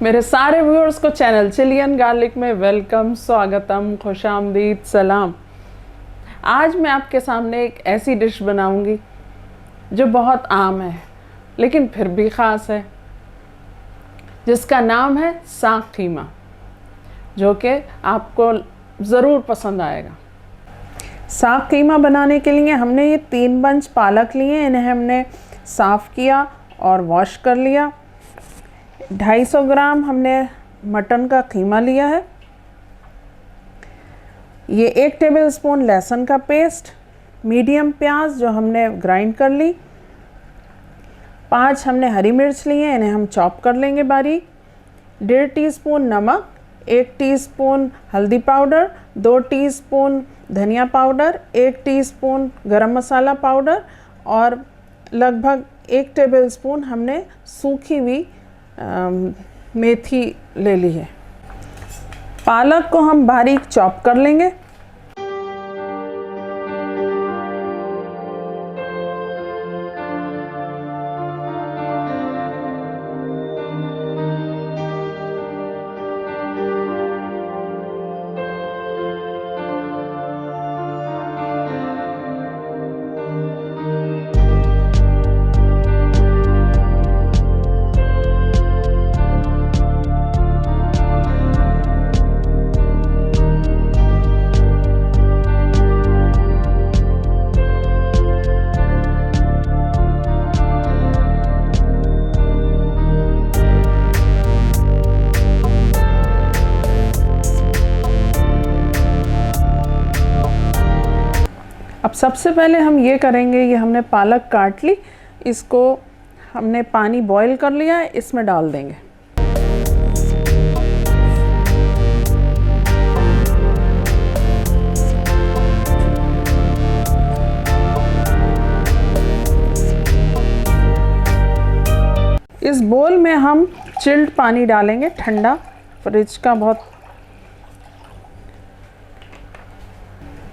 मेरे सारे व्यूअर्स को चैनल चिलियन गार्लिक में वेलकम, स्वागतम, खुशामदीद, सलाम। आज मैं आपके सामने एक ऐसी डिश बनाऊंगी जो बहुत आम है लेकिन फिर भी ख़ास है, जिसका नाम है साग कीमा, जो कि आपको ज़रूर पसंद आएगा। साग कीमा बनाने के लिए हमने ये 3 बंच पालक लिए। इन्हें हमने साफ़ किया और वॉश कर लिया। 250 ग्राम हमने मटन का कीमा लिया है। ये 1 टेबलस्पून लहसुन का पेस्ट, मीडियम प्याज जो हमने ग्राइंड कर ली, 5 हमने हरी मिर्च ली हैं, इन्हें हम चॉप कर लेंगे बारीक। 1.5 टीस्पून नमक, 1 टीस्पून हल्दी पाउडर, 2 टीस्पून धनिया पाउडर, 1 टीस्पून गरम मसाला पाउडर और लगभग 1 टेबलस्पून हमने सूखी हुई मेथी ले ली है। पालक को हम बारीक चॉप कर लेंगे। अब सबसे पहले हम ये करेंगे, ये हमने पालक काट ली, इसको हमने पानी बॉईल कर लिया है, इसमें डाल देंगे। इस बोल में हम चिल्ड पानी डालेंगे, ठंडा, फ्रिज का। बहुत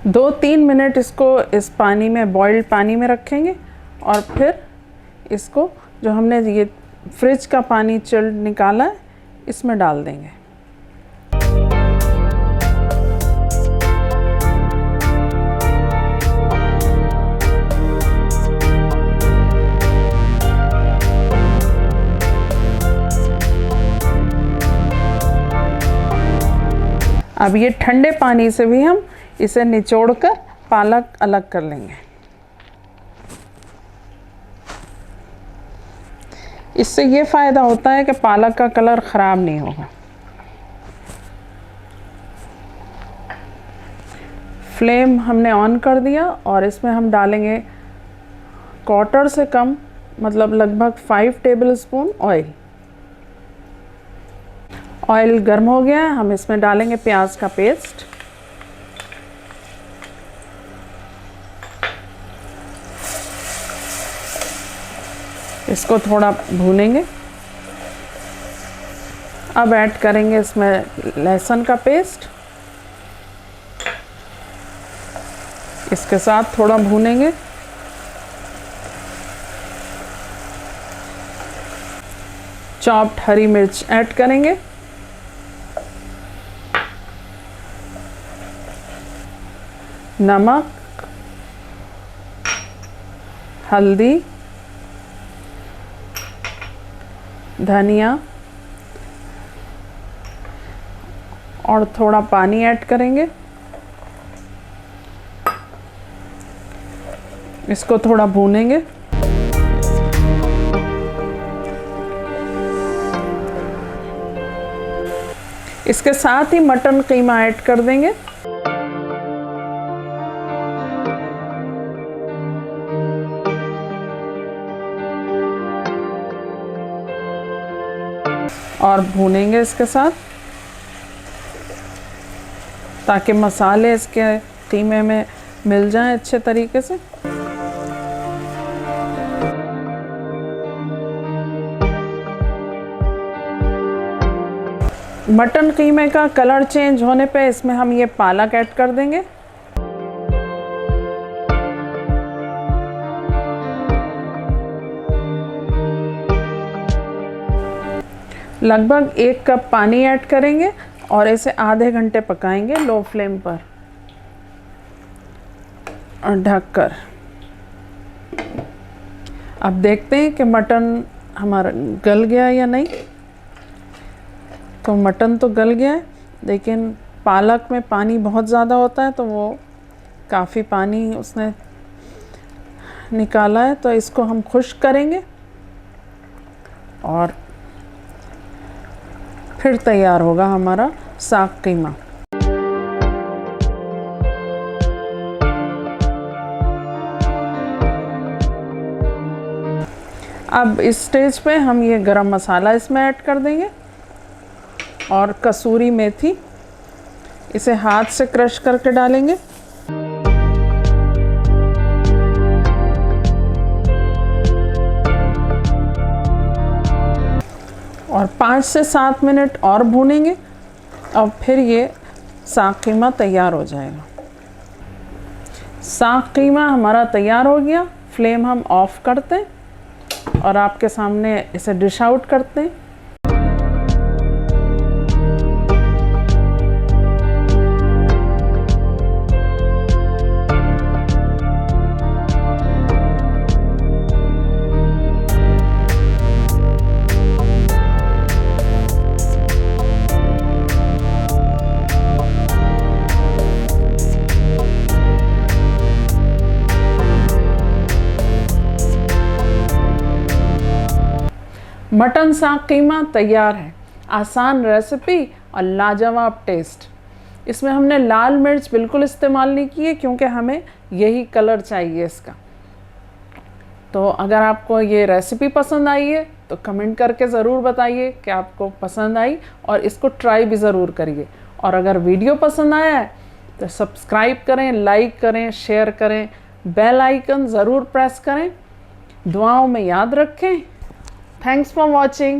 2-3 मिनट इसको इस पानी में, बॉइल्ड पानी में रखेंगे और फिर इसको जो हमने ये फ्रिज का पानी चिल्ड निकाला है इसमें डाल देंगे। अब ये ठंडे पानी से भी हम इसे निचोड़कर पालक अलग कर लेंगे। इससे ये फ़ायदा होता है कि पालक का कलर ख़राब नहीं होगा। फ्लेम हमने ऑन कर दिया और इसमें हम डालेंगे 1/4 से कम, मतलब लगभग 5 टेबलस्पून ऑयल। ऑयल गर्म हो गया है, हम इसमें डालेंगे प्याज का पेस्ट। इसको थोड़ा भूनेंगे। अब ऐड करेंगे इसमें लहसुन का पेस्ट, इसके साथ थोड़ा भूनेंगे। चॉप्ड हरी मिर्च ऐड करेंगे। नमक, हल्दी, धनिया और थोड़ा पानी ऐड करेंगे। इसको थोड़ा भूनेंगे। इसके साथ ही मटन कीमा ऐड कर देंगे। और भूनेंगे इसके साथ, ताकि मसाले इसके कीमे में मिल जाएं अच्छे तरीके से। मटन कीमे का कलर चेंज होने पे इसमें हम ये पालक ऐड कर देंगे। लगभग 1 कप पानी ऐड करेंगे और इसे आधे घंटे पकाएंगे लो फ्लेम पर और ढककर। अब देखते हैं कि मटन हमारा गल गया या नहीं। तो मटन तो गल गया है, लेकिन पालक में पानी बहुत ज़्यादा होता है तो वो काफ़ी पानी उसने निकाला है। तो इसको हम खुश्क करेंगे और फिर तैयार होगा हमारा साग कीमा। अब इस स्टेज पे हम ये गरम मसाला इसमें ऐड कर देंगे और कसूरी मेथी, इसे हाथ से क्रश करके डालेंगे। और 5 से 7 मिनट और भूनेंगे। अब फिर ये साग कीमा तैयार हो जाएगा। साग कीमा हमारा तैयार हो गया। फ्लेम हम ऑफ करते हैं और आपके सामने इसे डिश आउट करते हैं। मटन साग कीमा तैयार है। आसान रेसिपी और लाजवाब टेस्ट। इसमें हमने लाल मिर्च बिल्कुल इस्तेमाल नहीं की है क्योंकि हमें यही कलर चाहिए इसका। तो अगर आपको ये रेसिपी पसंद आई है तो कमेंट करके ज़रूर बताइए कि आपको पसंद आई और इसको ट्राई भी ज़रूर करिए। और अगर वीडियो पसंद आया है तो सब्सक्राइब करें, लाइक करें, शेयर करें, बेल आइकन ज़रूर प्रेस करें। दुआओं में याद रखें। Thanks for watching.